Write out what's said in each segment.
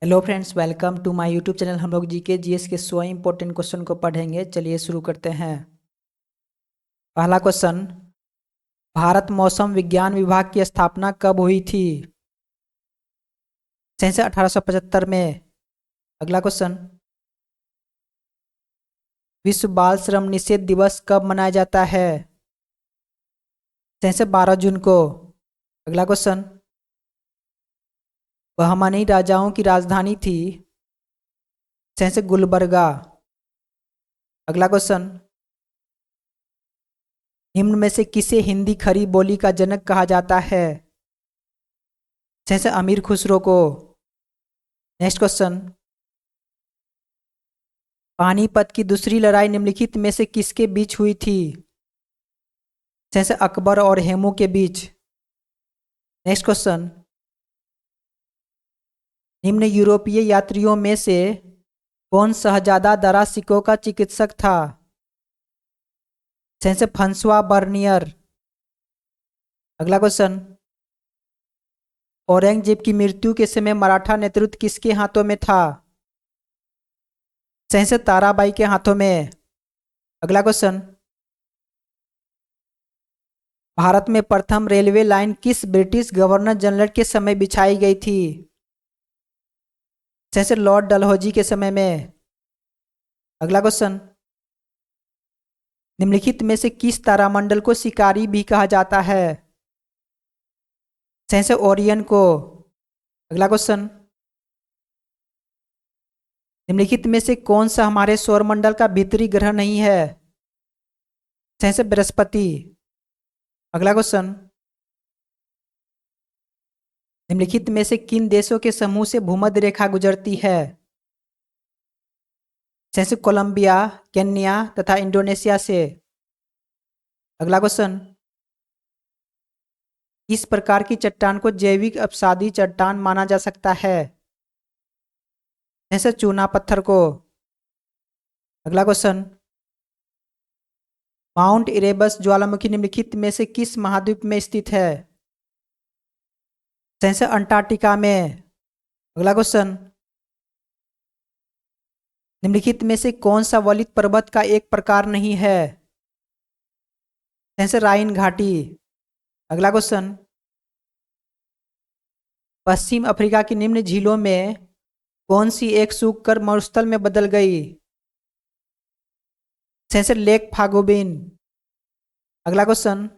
Hello friends, welcome to my YouTube channel. हम लोग GK GS के 100 इंपॉर्टेंट क्वेश्चन को पढ़ेंगे। चलिए शुरू करते हैं। पहला क्वेश्चन, भारत मौसम विज्ञान विभाग की स्थापना कब हुई थी? सही से 1875 में। अगला क्वेश्चन, विश्व बाल श्रम निषेध दिवस कब मनाया जाता है? सही से 12 जून को। अगला क्वेश्चन, बहमनी राजाओं की राजधानी थी? सही से गुलबर्गा। अगला क्वेश्चन, निम्न में से किसे हिंदी खड़ी बोली का जनक कहा जाता है? सही से अमीर खुसरो को। नेक्स्ट क्वेश्चन, पानीपत की दूसरी लड़ाई निम्नलिखित में से किसके बीच हुई थी? जैसे अकबर और हेमू के बीच। नेक्स्ट क्वेश्चन, निम्न यूरोपीय यात्रियों में से कौन शहजादा दरा सिकों का चिकित्सक था? जैसे फ्रांसवा बर्नियर। अगला क्वेश्चन, औरंगजेब की मृत्यु के समय मराठा नेतृत्व किसके हाथों में था? जैसे ताराबाई के हाथों में। अगला क्वेश्चन, भारत में प्रथम रेलवे लाइन किस ब्रिटिश गवर्नर जनरल के समय बिछाई गई थी? जैसे लॉर्ड डलहौजी के समय में। अगला क्वेश्चन, निम्नलिखित में से किस तारामंडल को शिकारी भी कहा जाता है? जैसे ओरियन को। अगला क्वेश्चन, निम्नलिखित में से कौन सा हमारे सौरमंडल का भीतरी ग्रह नहीं है? जैसे बृहस्पति। अगला क्वेश्चन, निम्नलिखित में से किन देशों के समूह से भूमध्य रेखा गुजरती है? जैसे कोलंबिया, केन्या तथा इंडोनेशिया से। अगला क्वेश्चन, किस प्रकार की चट्टान को जैविक अपसादी चट्टान माना जा सकता है? जैसे चूना पत्थर को। अगला क्वेश्चन, माउंट इरेबस ज्वालामुखी निम्नलिखित में से किस महाद्वीप में स्थित है? जैसे अंटार्कटिका में। अगला क्वेश्चन, निम्नलिखित में से कौन सा वलित पर्वत का एक प्रकार नहीं है? जैसे राइन घाटी। अगला क्वेश्चन, पश्चिम अफ्रीका की निम्न झीलों में कौन सी एक सूख कर मरुस्थल में बदल गई? जैसे लेक फागोबिन। अगला क्वेश्चन,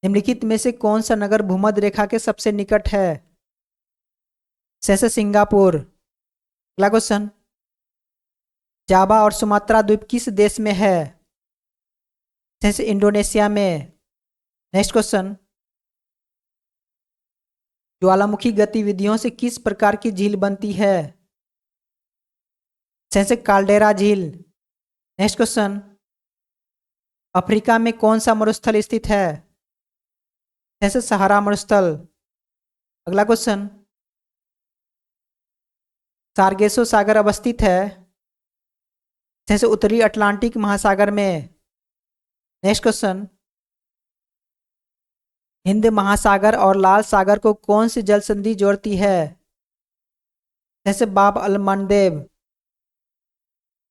निम्नलिखित में से कौन सा नगर भूमध्य रेखा के सबसे निकट है? जैसे सिंगापुर। अगला क्वेश्चन, जावा और सुमात्रा द्वीप किस देश में है? जैसे इंडोनेशिया में। नेक्स्ट क्वेश्चन, ज्वालामुखी गतिविधियों से किस प्रकार की झील बनती है? जैसे काल्डेरा झील। नेक्स्ट क्वेश्चन, अफ्रीका में कौन सा मरुस्थल स्थित है? जैसे सहारा मरुस्थल। अगला क्वेश्चन, सार्गेसो सागर अवस्थित है? जैसे उत्तरी अटलांटिक महासागर में। नेक्स्ट क्वेश्चन, हिंद महासागर और लाल सागर को कौन सी जल संधि जोड़ती है? जैसे बाब अल मंडेब।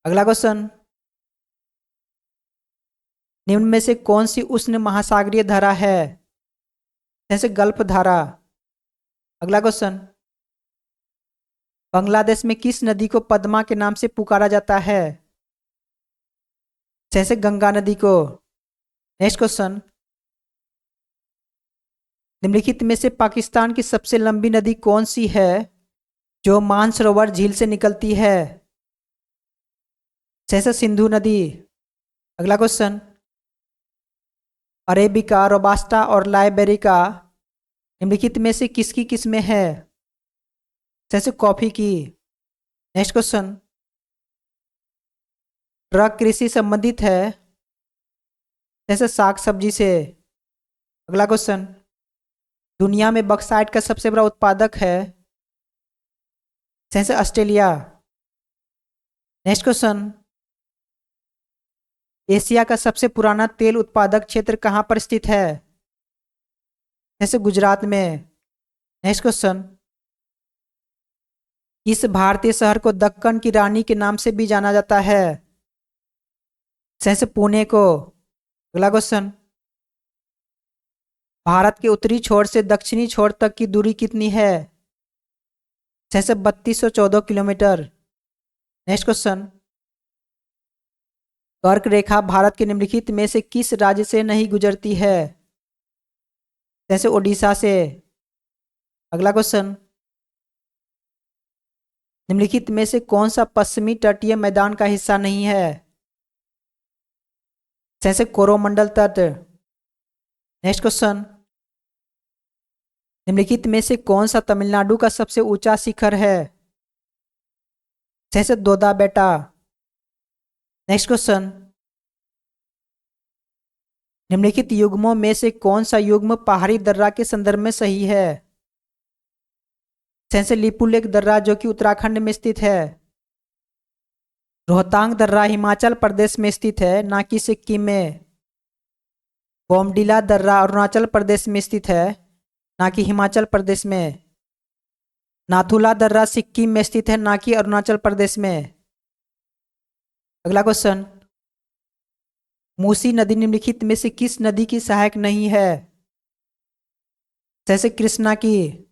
अगला क्वेश्चन, निम्न में से कौन सी उष्ण महासागरीय धारा है? जैसे गल्फ धारा। अगला क्वेश्चन, बांग्लादेश में किस नदी को पद्मा के नाम से पुकारा जाता है? जैसे गंगा नदी को। नेक्स्ट क्वेश्चन, निम्नलिखित में से पाकिस्तान की सबसे लंबी नदी कौन सी है जो मानसरोवर झील से निकलती है? जैसे सिंधु नदी। अगला क्वेश्चन, अरेबिका, रोबास्टा और लाइबेरिका निम्नलिखित में से किसकी किस्में हैं? जैसे कॉफी की। नेक्स्ट क्वेश्चन, ट्रक कृषि संबंधित है? जैसे साग सब्जी से। अगला क्वेश्चन, दुनिया में बक्साइट का सबसे बड़ा उत्पादक है? जैसे ऑस्ट्रेलिया। नेक्स्ट क्वेश्चन, एशिया का सबसे पुराना तेल उत्पादक क्षेत्र कहाँ पर स्थित है? जैसे गुजरात में। नेक्स्ट क्वेश्चन, किस भारतीय शहर को दक्कन की रानी के नाम से भी जाना जाता है? पुणे को। अगला क्वेश्चन। भारत के उत्तरी छोर से दक्षिणी छोर तक की दूरी कितनी है? 3214 किलोमीटर। Next question. कर्क रेखा भारत के निम्नलिखित में से किस राज्य से नहीं गुजरती है? ओडिशा से। अगला क्वेश्चन। निम्नलिखित में से कौन सा पश्चिमी तटीय मैदान का हिस्सा नहीं है? कोरोमंडल तट। Next question. निम्नलिखित में से कौन सा तमिलनाडु का सबसे ऊंचा शिखर है? दोदा बेटा। Next question. निम्नलिखित युग्मों में से कौन सा युग्म पहाड़ी दर्रा के संदर्भ में सही है? लिपुलेख दर्रा जो कि उत्तराखंड में स्थित है। रोहतांग दर्रा हिमाचल प्रदेश में स्थित है, ना कि सिक्किम में। बोमडिला दर्रा अरुणाचल प्रदेश में स्थित है, ना कि हिमाचल प्रदेश में। नाथुला दर्रा सिक्किम में स्थित है, ना कि अरुणाचल प्रदेश में। अगला क्वेश्चन। मूसी नदी निम्नलिखित में से किस नदी की सहायक नहीं है? कृष्णा की।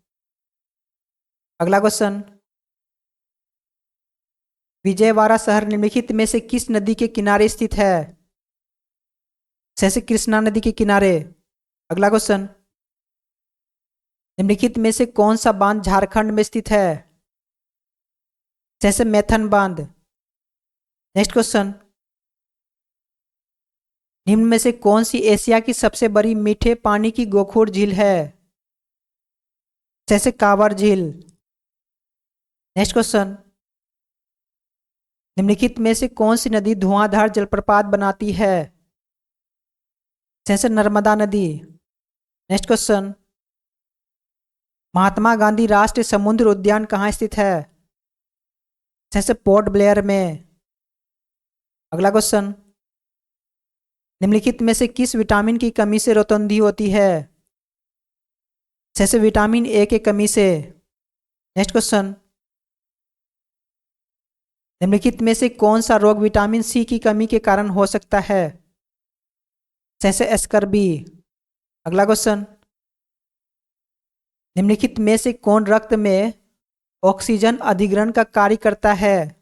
अगला क्वेश्चन। विजयवाड़ा शहर निम्नलिखित में से किस नदी के किनारे स्थित है? कृष्णा नदी के किनारे। अगला क्वेश्चन। निम्नलिखित में से कौन सा बांध झारखंड में स्थित है? मैथन बांध। Next question. निम्न में से कौन सी एशिया की सबसे बड़ी मीठे पानी की गोखोर झील है? कांवर झील। Next question. निम्नलिखित में से कौन सी नदी धुआंधार जलप्रपात बनाती है? नर्मदा नदी। Next question. महात्मा गांधी राष्ट्रीय समुद्र उद्यान कहाँ स्थित है? पोर्ट ब्लेयर में। अगला क्वेश्चन। निम्नलिखित में से किस विटामिन की कमी से रोतंधी होती है? विटामिन ए के कमी से। Next question. निम्नलिखित में से कौन सा रोग विटामिन सी की कमी के कारण हो सकता है? स्कर्वी। अगला क्वेश्चन। निम्नलिखित में से कौन रक्त में ऑक्सीजन अधिग्रहण का कार्य करता है?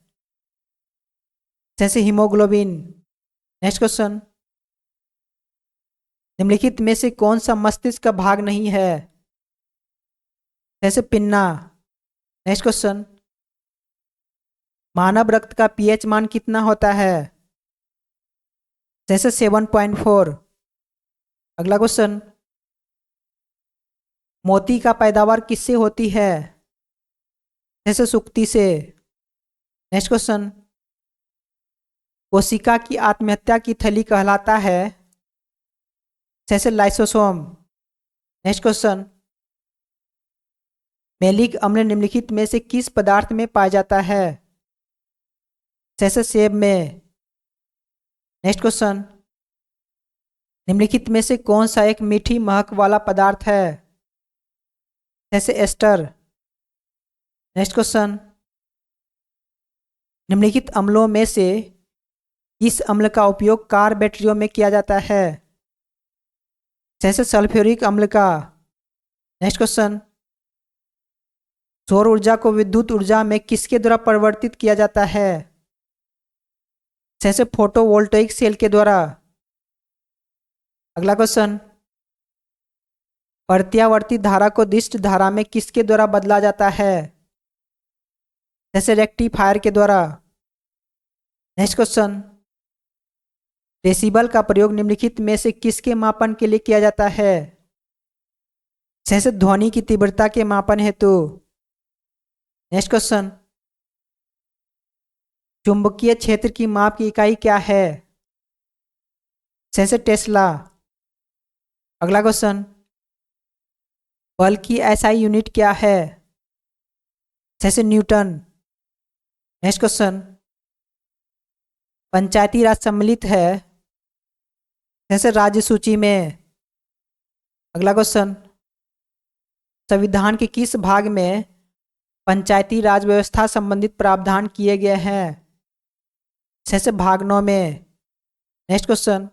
हीमोग्लोबिन। Next question. निम्नलिखित में से कौन सा मस्तिष्क का भाग नहीं है? पिन्ना। Next question. मानव रक्त का पीएच मान कितना होता है? 7.4। अगला क्वेश्चन। मोती का पैदावार किससे होती है? सुक्ति से। Next question. कोशिका की आत्महत्या की थैली कहलाता है? लाइसोसोम। Next question. मैलिक अम्ल निम्नलिखित में से किस पदार्थ में पाया जाता है? सेब में। Next question. निम्नलिखित में से कौन सा एक मीठी महक वाला पदार्थ है? एस्टर। Next question. निम्नलिखित अम्लों में से किस अम्ल का उपयोग कार बैटरियों में किया जाता है? सल्फ्यूरिक अम्ल का। Next question. सौर ऊर्जा को विद्युत ऊर्जा में किसके द्वारा परिवर्तित किया जाता है? फोटोवोल्टेइक सेल के द्वारा। अगला क्वेश्चन। प्रत्यावर्ती धारा को दिष्ट धारा में किसके द्वारा बदला जाता है? रेक्टिफायर के द्वारा। Next question. डेसिबल का प्रयोग निम्नलिखित में से किसके मापन के लिए किया जाता है? ध्वनि की तीव्रता के मापन हेतु। Next question. चुंबकीय क्षेत्र की माप की इकाई क्या है? टेस्ला। अगला क्वेश्चन। बल की एसआई यूनिट क्या है? Newton. Next question. Panchayati Raj सम्मिलित है राज्य सूची में। अगला क्वेश्चन। संविधान के किस भाग में पंचायती राज व्यवस्था संबंधित प्रावधान किए गए हैं। जैसे भाग 9 में। नेक्स्ट क्वेश्चन,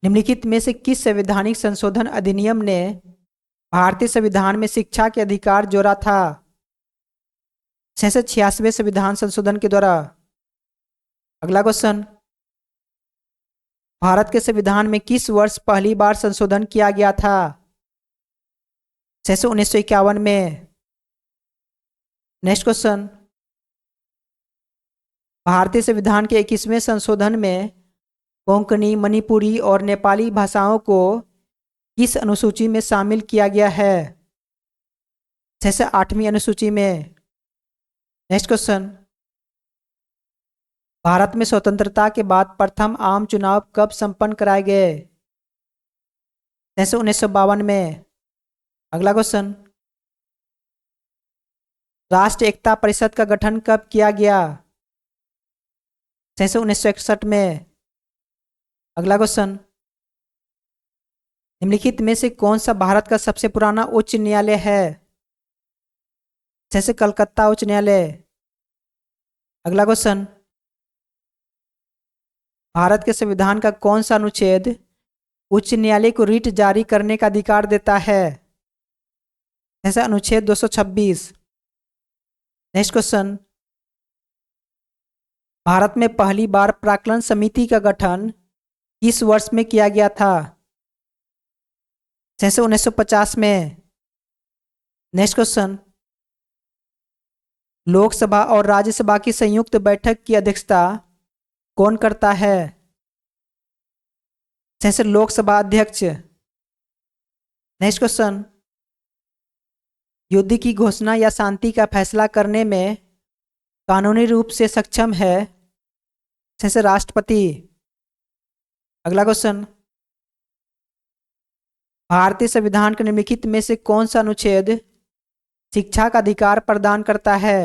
निम्नलिखित में से किस संवैधानिक संशोधन अधिनियम ने भारतीय संविधान में शिक्षा के अधिकार जोड़ा था? 686वें संविधान संशोधन के द्वारा। अगला क्वेश्चन, भारत के संविधान में किस वर्ष पहली बार संशोधन किया गया था? 1951 में। नेक्स्ट क्वेश्चन, भारतीय संविधान के 21वें संशोधन में कोंकणी, मणिपुरी और नेपाली भाषाओं को किस अनुसूची में शामिल किया गया है? 8वीं अनुसूची में। नेक्स्ट क्वेश्चन, भारत में स्वतंत्रता के बाद प्रथम आम चुनाव कब संपन्न कराए गए? 1952 में। अगला क्वेश्चन, राष्ट्रीय एकता परिषद का गठन कब किया गया? 1961 में। अगला क्वेश्चन, निम्नलिखित में से कौन सा भारत का सबसे पुराना उच्च न्यायालय है? कलकत्ता उच्च न्यायालय। अगला क्वेश्चन, भारत के संविधान का कौन सा अनुच्छेद उच्च न्यायालय को रिट जारी करने का अधिकार देता है? अनुच्छेद 226। नेक्स्ट क्वेश्चन, भारत में पहली बार प्राक्कलन समिति का गठन किस वर्ष में किया गया था? 1950 में। नेक्स्ट क्वेश्चन, लोकसभा और राज्यसभा की संयुक्त बैठक की अध्यक्षता कौन करता है? लोकसभा अध्यक्ष। नेक्स्ट क्वेश्चन, युद्ध की घोषणा या शांति का फैसला करने में कानूनी रूप से सक्षम है? राष्ट्रपति। अगला क्वेश्चन, भारतीय संविधान के निम्नलिखित में से कौन सा अनुच्छेद शिक्षा का अधिकार प्रदान करता है?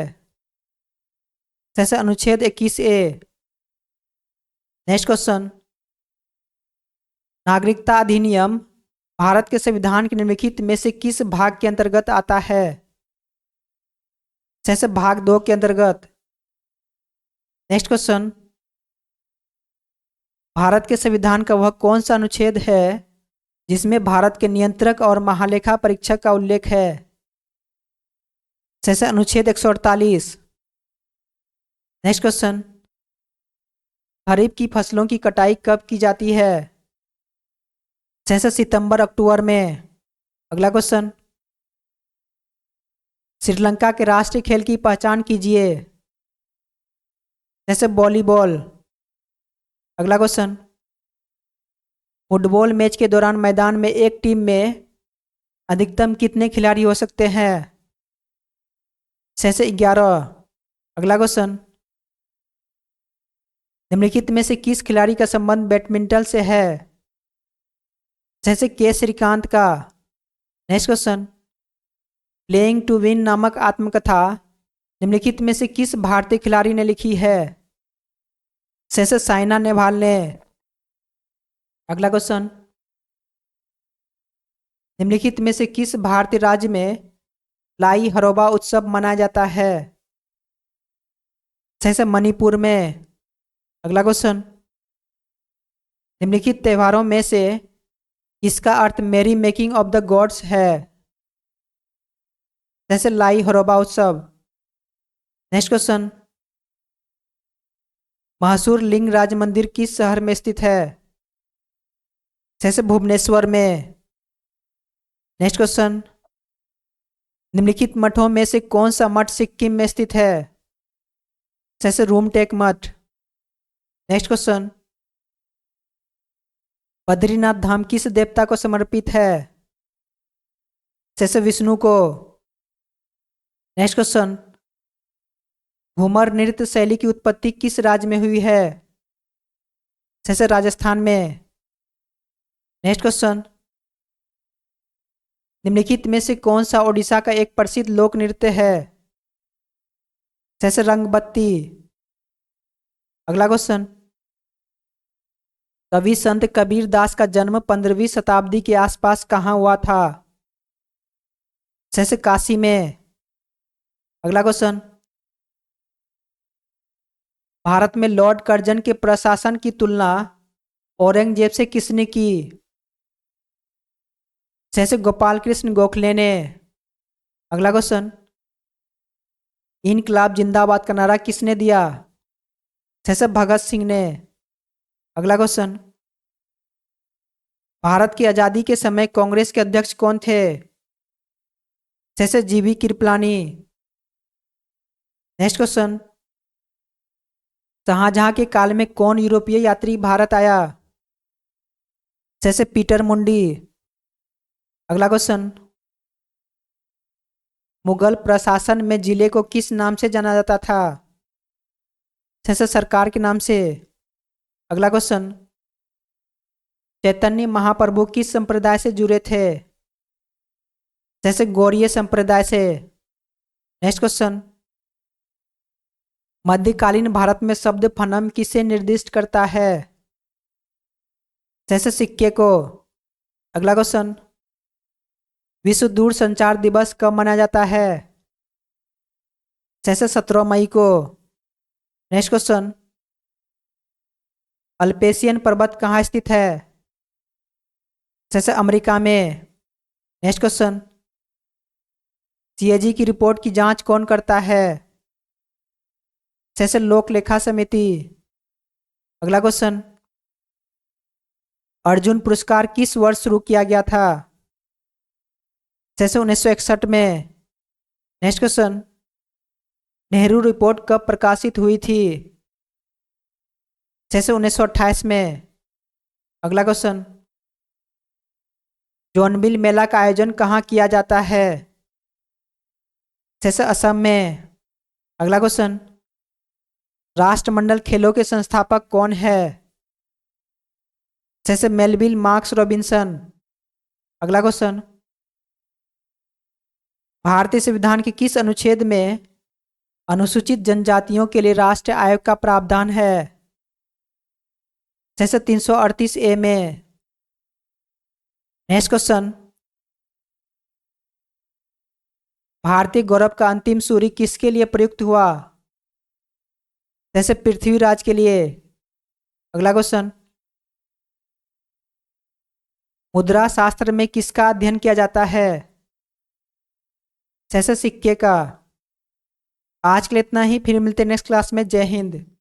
अनुच्छेद 21A। नेक्स्ट क्वेश्चन, नागरिकता अधिनियम भारत के संविधान के निम्नलिखित में से किस भाग के अंतर्गत आता है? भाग 2 के अंतर्गत। नेक्स्ट क्वेश्चन, भारत के संविधान का वह कौन सा अनुच्छेद है जिसमें भारत के नियंत्रक और महालेखा परीक्षक का उल्लेख है? अनुच्छेद 148। नेक्स्ट क्वेश्चन, खरीफ की फसलों की कटाई कब की जाती है? सितंबर अक्टूबर में। अगला क्वेश्चन, श्रीलंका के राष्ट्रीय खेल की पहचान कीजिए। वॉलीबॉल। अगला क्वेश्चन, फुटबॉल मैच के दौरान मैदान में एक टीम में अधिकतम कितने खिलाड़ी हो सकते हैं? 11। अगला क्वेश्चन, निम्नलिखित में से किस खिलाड़ी का संबंध बैडमिंटन से है? के श्रीकांत का। Next question, playing to win नामक आत्मकथा निम्नलिखित में से किस भारतीय खिलाड़ी ने लिखी है? साइना नेहवाल ने। अगला क्वेश्चन, निम्नलिखित में से किस भारतीय राज्य में लाई हरोबा उत्सव मनाया जाता है? मणिपुर में। अगला क्वेश्चन, निम्नलिखित त्योहारों में से किसका अर्थ मेरी मेकिंग ऑफ द गॉड्स है? लाई हरोबा उत्सव। नेक्स्ट क्वेश्चन, महासूर लिंग राज मंदिर किस शहर में स्थित है? भुवनेश्वर में। नेक्स्ट क्वेश्चन, निम्नलिखित मठों में से कौन सा मठ सिक्किम में स्थित है? रूमटेक मठ। नेक्स्ट क्वेश्चन, बद्रीनाथ धाम किस देवता को समर्पित है? विष्णु को। नेक्स्ट क्वेश्चन, घूमर नृत्य शैली की उत्पत्ति किस राज्य में हुई है? राजस्थान में। नेक्स्ट क्वेश्चन, निम्नलिखित में से कौन सा ओडिशा का एक प्रसिद्ध लोक नृत्य है? रंगबत्ती। अगला क्वेश्चन, कवि संत कबीर दास का जन्म 15वीं शताब्दी के आसपास कहाँ हुआ था? जैसे काशी में। अगला क्वेश्चन, भारत में लॉर्ड कर्जन के प्रशासन की तुलना औरंगजेब से किसने की? जैसे गोपाल कृष्ण गोखले ने। अगला क्वेश्चन, इनकलाब जिंदाबाद का नारा किसने दिया? जैसे भगत सिंह ने। अगला क्वेश्चन, भारत की आजादी के समय कांग्रेस के अध्यक्ष कौन थे? जैसे जीवी कृपलानी। नेक्स्ट क्वेश्चन, शाहजहां के काल में कौन यूरोपीय यात्री भारत आया? जैसे पीटर मुंडी। अगला क्वेश्चन, मुगल प्रशासन में जिले को किस नाम से जाना जाता था? जैसे सरकार के नाम से। अगला क्वेश्चन, चैतन्य महाप्रभु किस संप्रदाय से जुड़े थे? जैसे गौड़ीय संप्रदाय से। नेक्स्ट क्वेश्चन, मध्यकालीन भारत में शब्द फनम किसे निर्दिष्ट करता है? जैसे सिक्के को। अगला क्वेश्चन, विश्व दूर संचार दिवस कब मनाया जाता है? जैसे 17 मई को। नेक्स्ट क्वेश्चन, अल्पेशियन पर्वत कहाँ स्थित है? जैसे अमेरिका में। नेक्स्ट क्वेश्चन, सीएजी की रिपोर्ट की जांच कौन करता है? जैसे लोक लेखा समिति। अगला क्वेश्चन, अर्जुन पुरस्कार किस वर्ष शुरू किया गया था? जैसे 1961 में। नेक्स्ट क्वेश्चन, नेहरू रिपोर्ट कब प्रकाशित हुई थी? जैसे 1928 में। अगला क्वेश्चन, जोनबिल मेला का आयोजन कहाँ किया जाता है? जैसे असम में। अगला क्वेश्चन, राष्ट्रमंडल खेलों के संस्थापक कौन है? जैसे मेलविल मार्क्स रॉबिन्सन। अगला क्वेश्चन, भारतीय संविधान के किस अनुच्छेद में अनुसूचित जनजातियों के लिए राष्ट्रीय आयोग का प्रावधान है? जैसे 338 ए में। नेक्स्ट क्वेश्चन, भारतीय गौरव का अंतिम सूरी किसके लिए प्रयुक्त हुआ? जैसे पृथ्वीराज के लिए। अगला क्वेश्चन, मुद्रा शास्त्र में किसका अध्ययन किया जाता है? जैसे सिक्के का। आज के लिए इतना ही, फिर मिलते हैं नेक्स्ट क्लास में। जय हिंद।